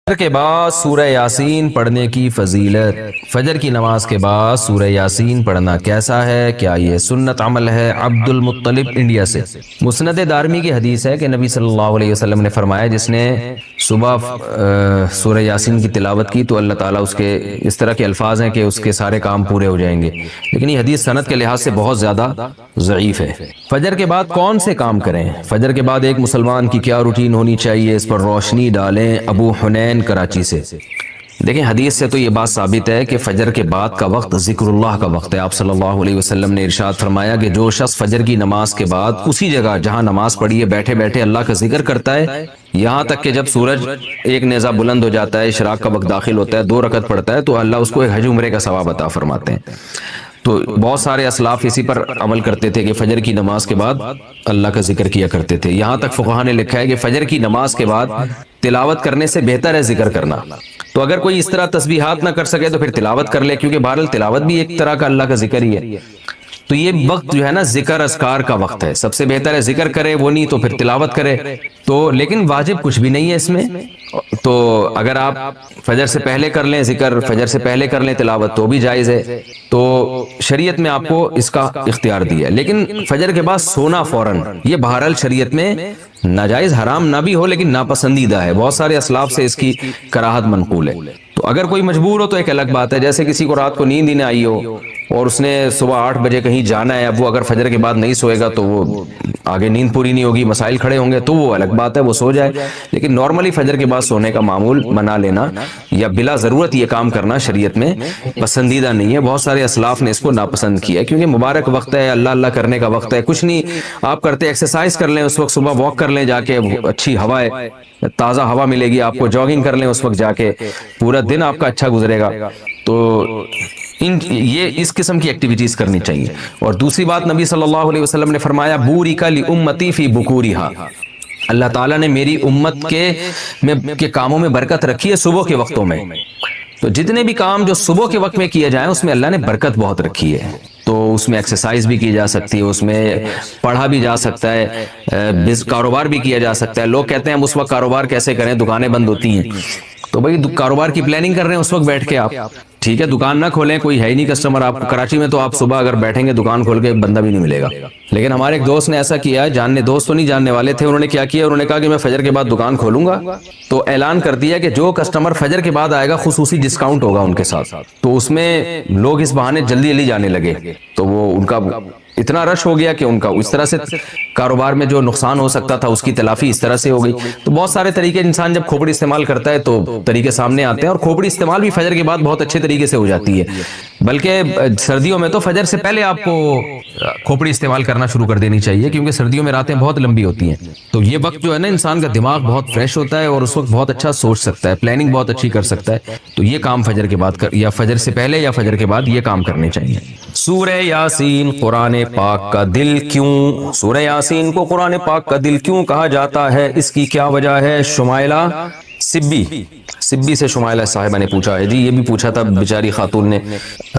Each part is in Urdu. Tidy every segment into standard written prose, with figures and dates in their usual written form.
فجر کے بعد سورہ یاسین پڑھنے کی فضیلت۔ فجر کی نماز کے بعد سورہ یاسین پڑھنا کیسا ہے؟ کیا یہ سنت عمل ہے؟ عبد المطلب انڈیا سے مسند دارمی کی حدیث ہے کہ نبی صلی اللہ علیہ وسلم نے فرمایا جس نے صبح سورہ یاسین کی تلاوت کی تو اللہ تعالیٰ اس کے اس طرح کے الفاظ ہیں کہ اس کے سارے کام پورے ہو جائیں گے، لیکن یہ حدیث سند کے لحاظ سے بہت زیادہ ضعیف ہے۔ فجر کے بعد کون سے کام کریں؟ فجر کے بعد ایک مسلمان کی کیا روٹین ہونی چاہیے، اس پر روشنی ڈالیں۔ ابو حنین کراچی سے دیکھیں، حدیث سے تو یہ بات ثابت ہے کہ فجر کے بعد کا وقت ذکر اللہ کا وقت ہے۔ آپ صلی اللہ علیہ وسلم نے ارشاد فرمایا کہ جو شخص فجر کی نماز کے بعد اسی جگہ جہاں نماز پڑھی ہے بیٹھے بیٹھے اللہ کا ذکر کرتا ہے، یہاں تک کہ جب سورج ایک نیزہ بلند ہو جاتا ہے، اشراق کا وقت داخل ہوتا ہے، 2 رکعت پڑھتا ہے، تو اللہ اس کو ایک حج عمرے کا ثواب عطا فرماتے ہیں۔ تو بہت سارے اسلاف اسی پر عمل کرتے تھے کہ فجر کی نماز کے بعد اللہ کا ذکر کیا کرتے تھے۔ یہاں تک فقہا نے لکھا ہے کہ فجر کی نماز کے بعد تلاوت کرنے سے بہتر ہے ذکر کرنا۔ تو اگر کوئی اس طرح تسبیحات نہ کر سکے تو پھر تلاوت کر لے، کیونکہ بہرحال تلاوت بھی ایک طرح کا اللہ کا ذکر ہی ہے۔ تو یہ وقت جو ہے نا ذکر اذکار کا وقت ہے، سب سے بہتر ہے ذکر کرے، وہ نہیں تو پھر تلاوت کرے۔ تو لیکن واجب کچھ بھی نہیں ہے اس میں، تو اگر آپ فجر سے پہلے کر لیں ذکر، فجر سے پہلے کر لیں تلاوت تو بھی جائز ہے۔ تو شریعت میں آپ کو اس کا اختیار دیا ہے، لیکن فجر کے بعد سونا فوراً یہ بہرحال شریعت میں ناجائز حرام نہ بھی ہو لیکن ناپسندیدہ ہے۔ بہت سارے اسلاف سے اس کی کراہت منقول ہے۔ تو اگر کوئی مجبور ہو تو ایک الگ بات ہے، جیسے کسی کو رات کو نیند ہی نہ آئی ہو اور اس نے صبح 8 بجے کہیں جانا ہے، اب وہ اگر فجر کے بعد نہیں سوئے گا تو وہ آگے نیند پوری نہیں ہوگی، مسائل کھڑے ہوں گے، تو وہ الگ بات ہے، وہ سو جائے۔ لیکن نارملی فجر کے بعد سونے کا معمول بنا لینا یا بلا ضرورت یہ کام کرنا شریعت میں پسندیدہ نہیں ہے۔ بہت سارے اسلاف نے اس کو ناپسند کیا ہے، کیونکہ مبارک وقت ہے، اللہ اللہ کرنے کا وقت ہے۔ کچھ نہیں آپ کرتے، ایکسرسائز کر لیں اس وقت، صبح واک کر لیں جا کے، اچھی ہوا ہے، تازہ ہوا ملے گی آپ کو، جاگنگ کر لیں اس وقت جا کے، پورا دن آپ کا اچھا گزرے گا۔ تو یہ اس قسم کی ایکٹیویٹیز کرنی چاہیے۔ اور دوسری بات، نبی صلی اللہ علیہ وسلم نے فرمایا بورک لامتی فی بکورہا، اللہ تعالیٰ نے میری امت کے کاموں میں برکت رکھی ہے صبح کے وقتوں میں۔ تو جتنے بھی کام جو صبح کے وقت میں کیے جائیں اس میں اللہ نے برکت بہت رکھی ہے۔ تو اس میں ایکسرسائز بھی کی جا سکتی ہے، اس میں پڑھا بھی جا سکتا ہے، کاروبار بھی کیا جا سکتا ہے۔ لوگ کہتے ہیں ہم اس وقت کاروبار کیسے کریں، دکانیں بند ہوتی ہیں، تو بھائی کاروبار کی پلاننگ کر رہے ہیں اس وقت بیٹھ کے آپ، ٹھیک ہے، دکان نہ کھولیں، کوئی ہے ہی نہیں کسٹمر آپ کو کراچی میں، تو آپ صبح اگر بیٹھیں گے دکان کھول کے بندہ بھی نہیں ملے گا۔ لیکن ہمارے ایک دوست نے ایسا کیا، دوست تو نہیں جاننے والے تھے، انہوں نے کیا کیا، انہوں نے کہا کہ میں فجر کے بعد دکان کھولوں گا، تو اعلان کر دیا کہ جو کسٹمر فجر کے بعد آئے گا خصوصی ڈسکاؤنٹ ہوگا ان کے ساتھ۔ تو اس میں لوگ اس بہانے جلدی جلدی جانے لگے، تو وہ ان کا اتنا رش ہو گیا کہ ان کا اس طرح سے کاروبار میں جو نقصان ہو سکتا تھا اس کی تلافی اس طرح سے ہو گئی۔ تو بہت سارے طریقے، انسان جب کھوپڑی استعمال کرتا ہے تو طریقے سامنے آتے ہیں، اور کھوپڑی استعمال بھی فجر کے بعد بہت اچھے طریقے سے ہو جاتی ہے۔ بلکہ سردیوں میں تو فجر سے پہلے آپ کو کھوپڑی استعمال کرنا شروع کر دینی چاہیے، کیونکہ سردیوں میں راتیں بہت لمبی ہوتی ہیں۔ تو یہ وقت جو ہے نا انسان کا دماغ بہت فریش ہوتا ہے اور اس وقت بہت اچھا سوچ سکتا ہے، پلاننگ بہت اچھی کر سکتا ہے۔ تو یہ کام فجر کے بعد یا فجر سے پہلے یا فجر کے بعد یہ کام کرنے چاہیے۔ سورہ یاسین قرآن پاک کا دل کیوں؟ سورہ یاسین کو قرآن پاک کا دل کیوں کہا جاتا ہے، اس کی کیا وجہ ہے؟ شمائلہ سبی سے شمائلہ صاحبہ نے پوچھا ہے جی، یہ بھی پوچھا تھا بیچاری خاتون نے،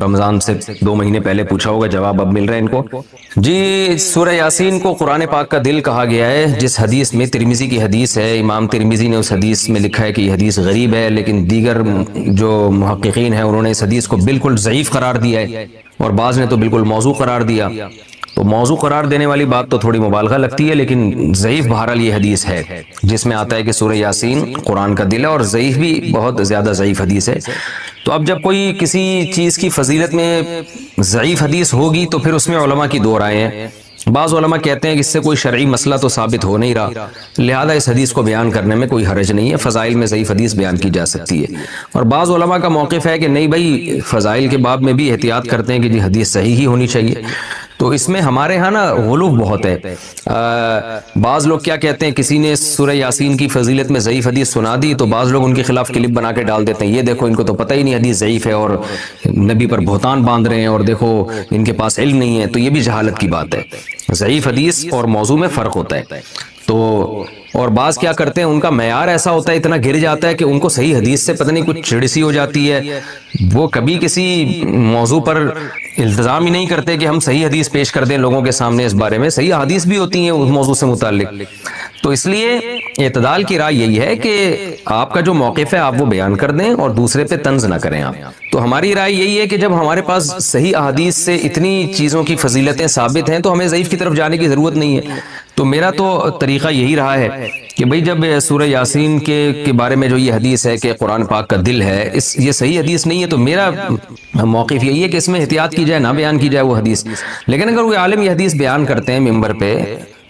رمضان سے 2 مہینے پہلے پوچھا ہوگا، جواب اب مل رہا ہے ان کو۔ جی، سورہ یاسین کو قرآن پاک کا دل کہا گیا ہے جس حدیث میں، ترمذی کی حدیث ہے، امام ترمذی نے اس حدیث میں لکھا ہے کہ یہ حدیث غریب ہے، لیکن دیگر جو محققین ہیں انہوں نے اس حدیث کو بالکل ضعیف قرار دیا ہے، اور بعض نے تو بالکل موضوع قرار دیا۔ تو موضوع قرار دینے والی بات تو تھوڑی مبالغہ لگتی ہے، لیکن ضعیف بہرحال یہ حدیث ہے جس میں آتا ہے کہ سورہ یاسین قرآن کا دل ہے، اور ضعیف بھی بہت زیادہ ضعیف حدیث ہے۔ تو اب جب کوئی کسی چیز کی فضیلت میں ضعیف حدیث ہوگی تو پھر اس میں علماء کی 2 رائے ہیں۔ بعض علماء کہتے ہیں کہ اس سے کوئی شرعی مسئلہ تو ثابت ہو نہیں رہا، لہذا اس حدیث کو بیان کرنے میں کوئی حرج نہیں ہے، فضائل میں ضعیف حدیث بیان کی جا سکتی ہے۔ اور بعض علماء کا موقف ہے کہ نہیں بھائی، فضائل کے باب میں بھی احتیاط کرتے ہیں کہ جی حدیث صحیح ہی ہونی چاہیے۔ تو اس میں ہمارے ہاں نا غلو بہت ہے۔ بعض لوگ کیا کہتے ہیں، کسی نے سورہ یاسین کی فضیلت میں ضعیف حدیث سنا دی تو بعض لوگ ان کے خلاف کلپ بنا کے ڈال دیتے ہیں، یہ دیکھو ان کو تو پتہ ہی نہیں حدیث ضعیف ہے اور نبی پر بہتان باندھ رہے ہیں، اور دیکھو ان کے پاس علم نہیں ہے۔ تو یہ بھی جہالت کی بات ہے، ضعیف حدیث اور موضوع میں فرق ہوتا ہے۔ تو اور بعض کیا کرتے ہیں، ان کا معیار ایسا ہوتا ہے، اتنا گر جاتا ہے کہ ان کو صحیح حدیث سے پتہ نہیں کچھ چڑ سی ہو جاتی ہے، وہ کبھی کسی موضوع پر التزام ہی نہیں کرتے کہ ہم صحیح حدیث پیش کر دیں لوگوں کے سامنے۔ اس بارے میں صحیح حدیث بھی ہوتی ہیں اس موضوع سے متعلق۔ تو اس لیے اعتدال کی رائے یہی ہے کہ آپ کا جو موقف ہے آپ وہ بیان کر دیں اور دوسرے پہ طنز نہ کریں آپ۔ تو ہماری رائے یہی ہے کہ جب ہمارے پاس صحیح احادیث سے اتنی چیزوں کی فضیلتیں ثابت ہیں تو ہمیں ضعیف کی طرف جانے کی ضرورت نہیں ہے۔ تو میرا تو طریقہ یہی رہا ہے کہ بھئی جب سورہ یاسین کے بارے میں جو یہ حدیث ہے کہ قرآن پاک کا دل ہے، یہ صحیح حدیث نہیں ہے، تو میرا موقف یہی ہے کہ اس میں احتیاط کی جائے، نہ بیان کی جائے وہ حدیث۔ لیکن اگر وہ عالم یہ حدیث بیان کرتے ہیں ممبر پہ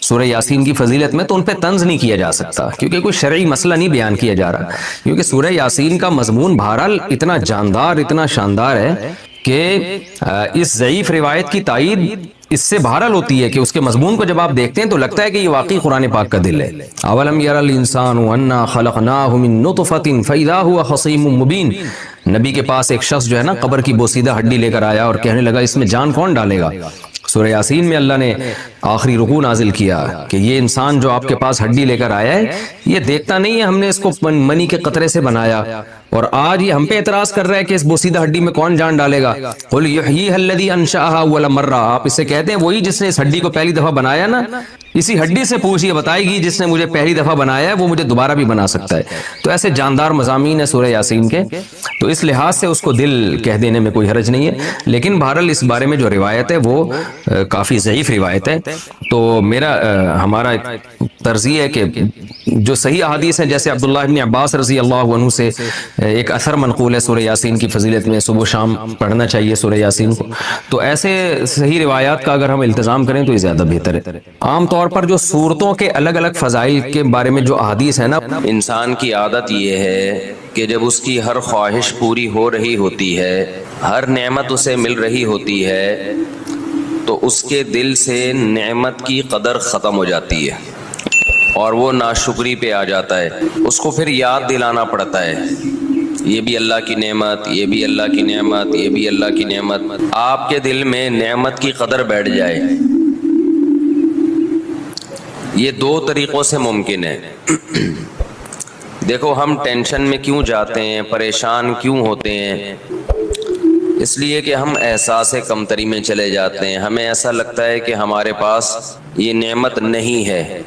سورہ یاسین کی فضیلت میں، تو ان پہ طنز نہیں کیا جا سکتا، کیونکہ کوئی شرعی مسئلہ نہیں بیان کیا جا رہا، کیونکہ سورہ یاسین کا مضمون بہرحال اتنا جاندار، اتنا شاندار ہے کہ اس ضعیف روایت کی تائید اس سے بہرحال ہوتی ہے کہ اس کے مضمون کو جب آپ دیکھتے ہیں تو لگتا ہے کہ یہ واقعی قرآن پاک کا دل ہے۔ اولم یری الانسان انا خلقناہ من نطفۃ فاذا هو خصیم مبین۔ نبی کے پاس ایک شخص جو ہے نا قبر کی بوسیدہ ہڈی لے کر آیا اور کہنے لگا اس میں جان کون ڈالے گا؟ سورہ یاسین میں اللہ نے آخری رکوع نازل کیا کہ یہ انسان جو آپ کے پاس ہڈی لے کر آیا ہے یہ دیکھتا نہیں ہے ہم نے اس کو منی کے قطرے سے بنایا، اور آج یہ ہم پہ اعتراض کر رہا ہے کہ اس بوسیدہ ہڈی میں کون جان ڈالے گا۔ قل یحییھا الذی انشأھا اول مرہ، آپ اسے کہتے ہیں وہی جس نے اس ہڈی کو پہلی دفعہ بنایا نا، اسی ہڈی سے پوچھئے، بتائے گی جس نے مجھے پہلی دفعہ بنایا ہے وہ مجھے دوبارہ بھی بنا سکتا ہے۔ تو ایسے جاندار مضامین ہیں سورہ یاسین کے، تو اس لحاظ سے اس کو دل کہہ دینے میں کوئی حرج نہیں ہے، لیکن بہرحال اس بارے میں جو روایت ہے وہ کافی ضعیف روایت ہے۔ تو ہمارا طرز یہ ہے کہ جو صحیح احادیث ہیں، جیسے عبداللہ ابن عباس رضی اللہ عنہ سے ایک اثر منقول ہے سورہ یاسین کی فضیلت میں، صبح و شام پڑھنا چاہیے سورہ یاسین کو، تو ایسے صحیح روایات کا اگر ہم التزام کریں تو یہ زیادہ بہتر ہے۔ عام طور پر جو صورتوں کے الگ الگ فضائل کے بارے میں جو احادیث ہیں نا، انسان کی عادت یہ ہے کہ جب اس کی ہر خواہش پوری ہو رہی ہوتی ہے، ہر نعمت اسے مل رہی ہوتی ہے، تو اس کے دل سے نعمت کی قدر ختم ہو جاتی ہے اور وہ ناشکری پہ آ جاتا ہے۔ اس کو پھر یاد دلانا پڑتا ہے، یہ بھی اللہ کی نعمت، یہ بھی اللہ کی نعمت، یہ بھی اللہ کی نعمت۔ آپ کے دل میں نعمت کی قدر بیٹھ جائے، یہ دو طریقوں سے ممکن ہے۔ دیکھو ہم ٹینشن میں کیوں جاتے ہیں، پریشان کیوں ہوتے ہیں؟ اس لیے کہ ہم احساس کمتری میں چلے جاتے ہیں، ہمیں ایسا لگتا ہے کہ ہمارے پاس یہ نعمت نہیں ہے،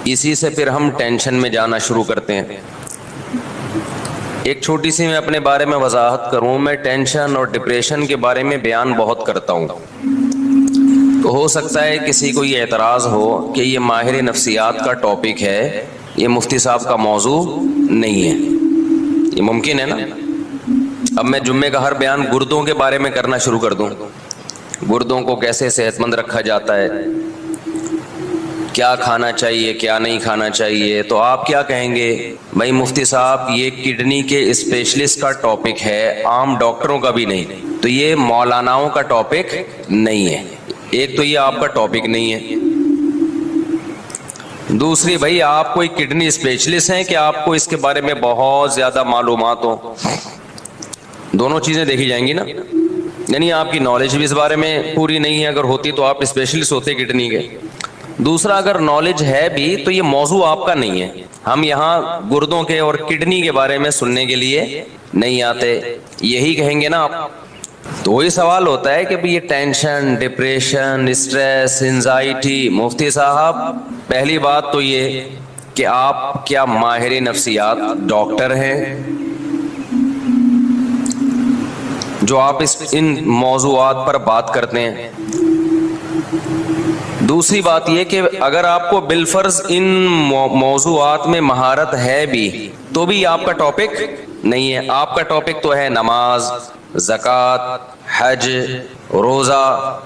اسی سے پھر ہم ٹینشن میں جانا شروع کرتے ہیں۔ ایک چھوٹی سی میں اپنے بارے میں وضاحت کروں، میں ٹینشن اور ڈپریشن کے بارے میں بیان بہت کرتا ہوں، تو ہو سکتا ہے کسی کو یہ اعتراض ہو کہ یہ ماہر نفسیات کا ٹاپک ہے، یہ مفتی صاحب کا موضوع نہیں ہے، یہ ممکن ہے نا؟ اب میں جمعے کا ہر بیان گردوں کے بارے میں کرنا شروع کر دوں، گردوں کو کیسے صحت مند رکھا جاتا ہے، کیا کھانا چاہیے کیا نہیں کھانا چاہیے، تو آپ کیا کہیں گے؟ بھائی مفتی صاحب یہ کڈنی کے اسپیشلسٹ کا ٹاپک ہے، عام ڈاکٹروں کا بھی نہیں، تو یہ مولاناؤں کا ٹاپک نہیں ہے۔ ایک تو یہ آپ کا ٹاپک نہیں ہے، دوسری بھائی آپ کوئی کڈنی اسپیشلسٹ ہیں کہ آپ کو اس کے بارے میں بہت زیادہ معلومات ہو؟ دونوں چیزیں دیکھی جائیں گی نا، یعنی آپ کی نالج بھی اس بارے میں پوری نہیں ہے، اگر ہوتی تو آپ اسپیشلسٹ ہوتے کڈنی کے۔ دوسرا اگر نالج ہے بھی تو یہ موضوع آپ کا نہیں ہے، ہم یہاں گردوں کے اور کڈنی کے بارے میں سننے کے لیے نہیں آتے، یہی کہیں گے نا آپ۔ تو وہی سوال ہوتا ہے کہ یہ ٹینشن، ڈپریشن، اسٹریس، انزائٹی، مفتی صاحب پہلی بات تو یہ کہ آپ کیا ماہر نفسیات ڈاکٹر ہیں جو آپ ان موضوعات پر بات کرتے ہیں؟ دوسری بات یہ کہ اگر آپ کو بالفرض ان موضوعات میں مہارت ہے بھی تو بھی آپ کا ٹاپک نہیں ہے۔ آپ کا ٹاپک تو ہے نماز، زکوٰۃ، حج، روزہ،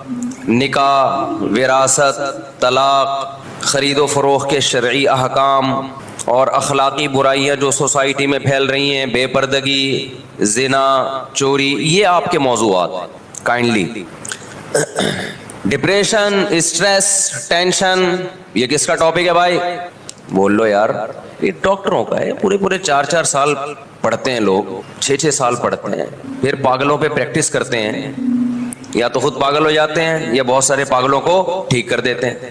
نکاح، وراثت، طلاق، خرید و فروخت کے شرعی احکام اور اخلاقی برائیاں جو سوسائٹی میں پھیل رہی ہیں، بے پردگی، زنا، چوری، یہ آپ کے موضوعات۔ کائنڈلی ڈپریشن، اسٹریس، ٹینشن، یہ کس کا ٹاپک ہے بھائی؟ بول لو یار، یہ ڈاکٹروں کا ہے، پورے 4 سال پڑھتے ہیں لوگ، 6 سال پڑھتے ہیں، پھر پاگلوں پہ پریکٹس کرتے ہیں، یا تو خود پاگل ہو جاتے ہیں یا بہت سارے پاگلوں کو ٹھیک کر دیتے ہیں۔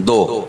2।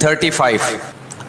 35।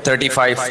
35।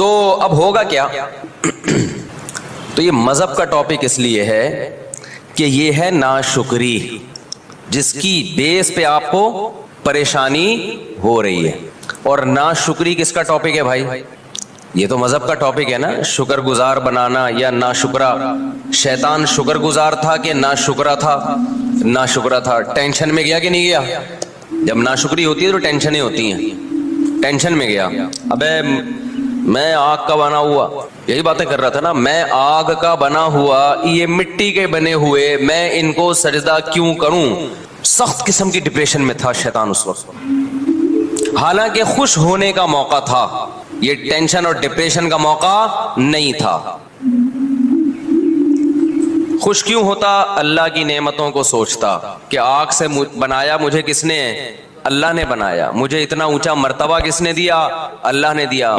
تو اب ہوگا کیا؟ تو یہ مذہب کا ٹاپک اس لیے ہے کہ یہ ہے ناشکری، جس کی بیس پہ آپ کو پریشانی ہو رہی ہے. اور ناشکری کس کا ٹاپک ہے بھائی؟ یہ تو مذہب کا ٹاپک ہے نا، شکر گزار بنانا یا ناشکرا. شیطان شکر گزار تھا کہ ناشکرا تھا؟ ناشکرا تھا. ٹینشن میں گیا کہ نہیں گیا؟ جب ناشکری ہوتی ہے تو ٹینشنیں ہوتی ہیں. ٹینشن میں گیا، ابے میں آگ کا بنا ہوا، یہی باتیں کر رہا تھا نا، میں آگ کا بنا ہوا، یہ مٹی کے بنے ہوئے، میں ان کو سجدہ کیوں کروں؟ سخت قسم کی ڈپریشن میں تھا شیطان اس وقت، حالانکہ خوش ہونے کا موقع تھا. یہ ٹینشن اور ڈپریشن کا موقع نہیں تھا. خوش کیوں ہوتا؟ اللہ کی نعمتوں کو سوچتا کہ آگ سے بنایا مجھے کس نے؟ اللہ نے بنایا. مجھے اتنا اونچا مرتبہ کس نے دیا؟ اللہ نے دیا.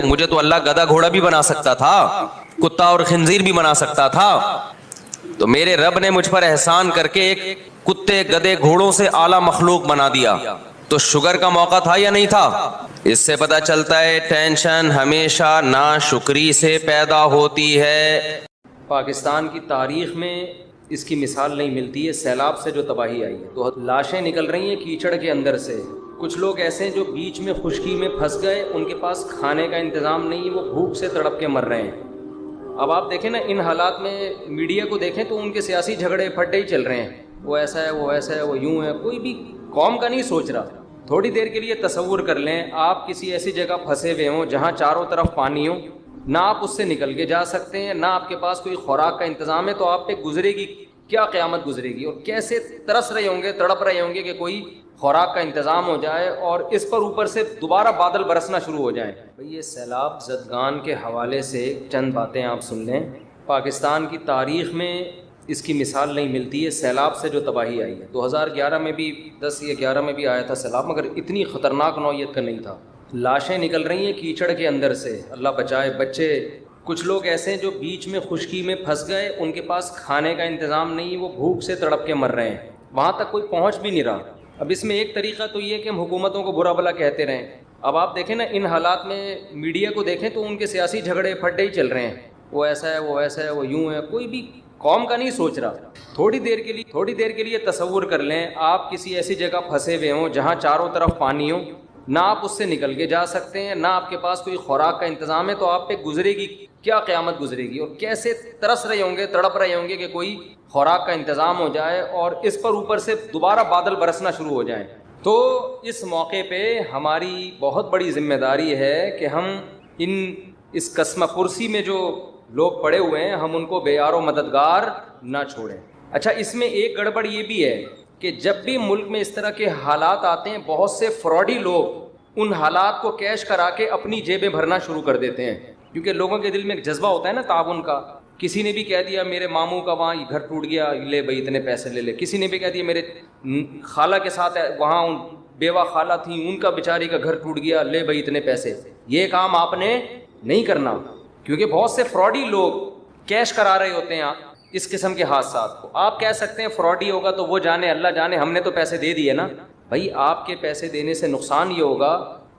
مجھے تو اللہ گدھا گھوڑا بھی بنا سکتا تھا، کتا اور خنزیر بھی بنا سکتا تھا. تو میرے رب نے مجھ پر احسان کر کے ایک کتے گدھے گھوڑوں سے اعلیٰ مخلوق بنا دیا. تو شکر کا موقع تھا یا نہیں تھا؟ اس سے پتہ چلتا ہے ٹینشن ہمیشہ ناشکری سے پیدا ہوتی ہے. پاکستان کی تاریخ میں اس کی مثال نہیں ملتی ہے. سیلاب سے جو تباہی آئی ہے تو لاشیں نکل رہی ہیں کیچڑ کے اندر سے. کچھ لوگ ایسے ہیں جو بیچ میں خشکی میں پھنس گئے، ان کے پاس کھانے کا انتظام نہیں، وہ بھوک سے تڑپ کے مر رہے ہیں. اب آپ دیکھیں نا، ان حالات میں میڈیا کو دیکھیں تو ان کے سیاسی جھگڑے پھٹے ہی چل رہے ہیں، وہ ایسا ہے، وہ ایسا ہے، وہ یوں ہے. کوئی بھی قوم کا نہیں سوچ رہا. تھوڑی دیر کے لیے تصور کر لیں، آپ کسی ایسی جگہ پھنسے ہوئے ہوں جہاں چاروں طرف پانی ہو، نہ آپ اس سے نکل کے جا سکتے ہیں، نہ آپ کے پاس کوئی خوراک کا انتظام ہے. تو آپ پہ گزرے گی کیا قیامت گزرے گی، اور کیسے ترس رہے ہوں گے، تڑپ رہے ہوں گے کہ کوئی خوراک کا انتظام ہو جائے اور اس پر اوپر سے دوبارہ بادل برسنا شروع ہو جائیں. بھئی یہ سیلاب زدگان کے حوالے سے چند باتیں آپ سن لیں. پاکستان کی تاریخ میں اس کی مثال نہیں ملتی ہے. سیلاب سے جو تباہی آئی ہے 2011 میں بھی 10 یا 11 میں بھی آیا تھا سیلاب، مگر اتنی خطرناک نوعیت کا نہیں تھا. لاشیں نکل رہی ہیں کیچڑ کے اندر سے، اللہ بچائے. بچے، کچھ لوگ ایسے ہیں جو بیچ میں خشکی میں پھنس گئے، ان کے پاس کھانے کا انتظام نہیں، وہ بھوک سے تڑپ کے مر رہے ہیں، وہاں تک کوئی پہنچ بھی نہیں رہا. اب اس میں ایک طریقہ تو یہ کہ ہم حکومتوں کو برا بھلا کہتے رہیں. اب آپ دیکھیں نا، ان حالات میں میڈیا کو دیکھیں تو ان کے سیاسی جھگڑے پھٹے ہی چل رہے ہیں، وہ ایسا ہے، وہ ایسا ہے، وہ یوں ہے. کوئی بھی قوم کا نہیں سوچ رہا. تھوڑی دیر کے لیے تصور کر لیں، آپ کسی ایسی جگہ پھنسے ہوئے ہوں جہاں چاروں طرف پانی ہو، نہ آپ اس سے نکل کے جا سکتے ہیں، نہ آپ کے پاس کوئی خوراک کا انتظام ہے. تو آپ پہ گزرے گی کیا قیامت گزرے گی، اور کیسے ترس رہے ہوں گے، تڑپ رہے ہوں گے کہ کوئی خوراک کا انتظام ہو جائے اور اس پر اوپر سے دوبارہ بادل برسنا شروع ہو جائیں. تو اس موقع پہ ہماری بہت بڑی ذمہ داری ہے کہ ہم اس قسمہ پرسی میں جو لوگ پڑے ہوئے ہیں، ہم ان کو بے یار و مددگار نہ چھوڑیں. اچھا، اس میں ایک گڑبڑ یہ بھی ہے کہ جب بھی ملک میں اس طرح کے حالات آتے ہیں، بہت سے فراڈی لوگ ان حالات کو کیش کرا کے اپنی جیبیں بھرنا شروع کر دیتے ہیں. کیونکہ لوگوں کے دل میں ایک جذبہ ہوتا ہے نا تعاون کا. کسی نے بھی کہہ دیا میرے ماموں کا وہاں گھر ٹوٹ گیا، لے بھائی اتنے پیسے لے لے. کسی نے بھی کہہ دیا میرے خالہ کے ساتھ وہاں بیوہ خالہ تھیں، ان کا بیچاری کا گھر ٹوٹ گیا، لے بھائی اتنے پیسے. یہ کام آپ نے نہیں کرنا، کیونکہ بہت سے فراڈی لوگ کیش کرا رہے ہوتے ہیں اس قسم کے حادثات کو. آپ کہہ سکتے ہیں فراڈی ہوگا تو وہ جانے، اللہ جانے، ہم نے تو پیسے دے دیے نا. بھائی آپ کے پیسے دینے سے نقصان یہ ہوگا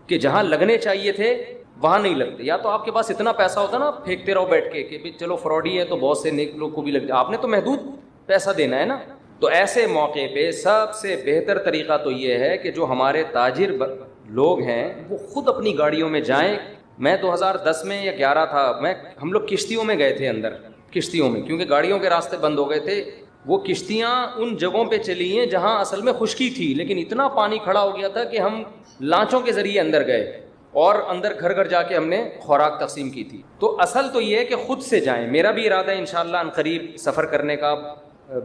کہ جہاں لگنے چاہیے تھے وہاں نہیں لگتے. یا تو آپ کے پاس اتنا پیسہ ہوتا نا، پھینکتے رہو بیٹھ کے کہ چلو فراڈی ہے تو بہت سے نیک لوگ کو بھی لگ جائے. آپ نے تو محدود پیسہ دینا ہے نا. تو ایسے موقع پہ سب سے بہتر طریقہ تو یہ ہے کہ جو ہمارے تاجر لوگ ہیں وہ خود اپنی گاڑیوں میں جائیں. میں 2010 میں یا 11 تھا، ہم لوگ کشتیوں میں گئے تھے اندر، کشتیوں میں، کیونکہ گاڑیوں کے راستے بند ہو گئے تھے. وہ کشتیاں ان جگہوں پہ چلی ہیں جہاں اصل میں خشکی تھی، لیکن اتنا پانی کھڑا ہو گیا تھا کہ ہم لانچوں کے ذریعے اندر گئے اور اندر گھر گھر جا کے ہم نے خوراک تقسیم کی تھی. تو اصل تو یہ ہے کہ خود سے جائیں. میرا بھی ارادہ ہے انشاءاللہ ان قریب سفر کرنے کا،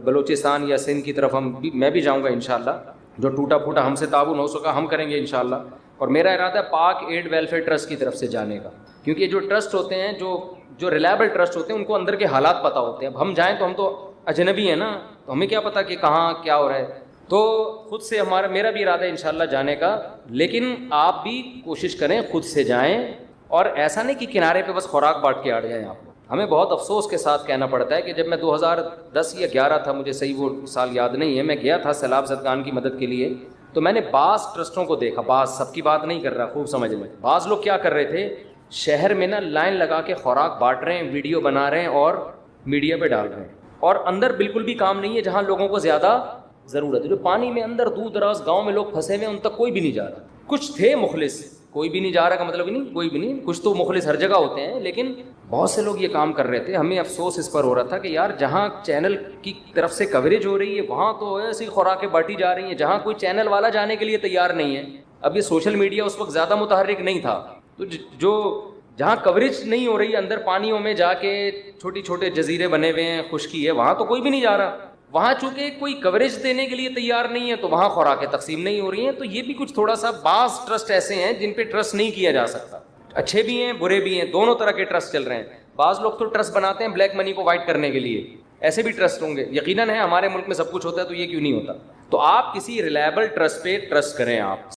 بلوچستان یا سندھ کی طرف میں بھی جاؤں گا انشاءاللہ. جو ٹوٹا پھوٹا ہم سے تعاون ہو سکا ہم کریں گے انشاءاللہ. اور میرا ارادہ ہے پاک ایڈ ویلفیئر ٹرسٹ کی طرف سے جانے کا، کیونکہ جو ٹرسٹ ہوتے ہیں، جو ریلائبل ٹرسٹ ہوتے ہیں، ان کو اندر کے حالات پتہ ہوتے ہیں. اب ہم جائیں تو ہم تو اجنبی ہیں نا، تو ہمیں کیا پتہ کہ کہاں کیا ہو رہا ہے. تو خود سے میرا بھی ارادہ ہے انشاءاللہ جانے کا، لیکن آپ بھی کوشش کریں خود سے جائیں. اور ایسا نہیں کہ کنارے پہ بس خوراک بانٹ کے آ جائیں. آپ ہمیں بہت افسوس کے ساتھ کہنا پڑتا ہے کہ جب میں 2010 یا 11 تھا، مجھے صحیح وہ سال یاد نہیں ہے، میں گیا تھا سیلاب زدگان کی مدد کے لیے. تو میں نے بعض ٹرسٹوں کو دیکھا، بعض، سب کی بات نہیں کر رہا، خوب سمجھ لیں. بعض لوگ کیا کر رہے تھے، شہر میں نا لائن لگا کے خوراک بانٹ رہے ہیں, ویڈیو بنا رہے ہیں اور میڈیا پہ ڈال رہے ہیں, اور اندر بالکل بھی کام نہیں ہے جہاں لوگوں کو زیادہ ضرورت ہے. جو پانی میں اندر دور دراز گاؤں میں لوگ پھنسے ہوئے ہیں ان تک کوئی بھی نہیں جا رہا. کچھ تھے مخلص, کوئی بھی نہیں جا رہا کا مطلب ہی نہیں, کوئی بھی نہیں, کچھ تو مخلص ہر جگہ ہوتے ہیں, لیکن بہت سے لوگ یہ کام کر رہے تھے. ہمیں افسوس اس پر ہو رہا تھا کہ یار جہاں چینل کی طرف سے کوریج ہو رہی ہے وہاں تو ایسی خوراکیں بانٹی جا رہی ہیں, جہاں کوئی چینل والا جانے کے لیے تیار نہیں ہے. اب یہ سوشل میڈیا اس وقت زیادہ متحرک نہیں تھا, تو جو جہاں کوریج نہیں ہو رہی, اندر پانیوں میں جا کے چھوٹی چھوٹے جزیرے بنے ہوئے ہیں, خشکی ہے, وہاں تو کوئی بھی نہیں جا رہا. وہاں چونکہ کوئی کوریج دینے کے لیے تیار نہیں ہے تو وہاں خوراکیں تقسیم نہیں ہو رہی ہیں. تو یہ بھی کچھ تھوڑا سا, بعض ٹرسٹ ایسے ہیں جن پہ ٹرسٹ نہیں کیا جا سکتا, اچھے بھی ہیں برے بھی ہیں, دونوں طرح کے ٹرسٹ چل رہے ہیں. بعض لوگ تو ٹرسٹ بناتے ہیں بلیک منی کو وائٹ کرنے کے لیے, ایسے بھی ٹرسٹ ہوں گے, یقیناً ہے, ہمارے ملک میں سب کچھ ہوتا ہے تو یہ کیوں نہیں ہوتا. تو آپ کسی ریلائبل ٹرسٹ پہ ٹرسٹ کریں. آپ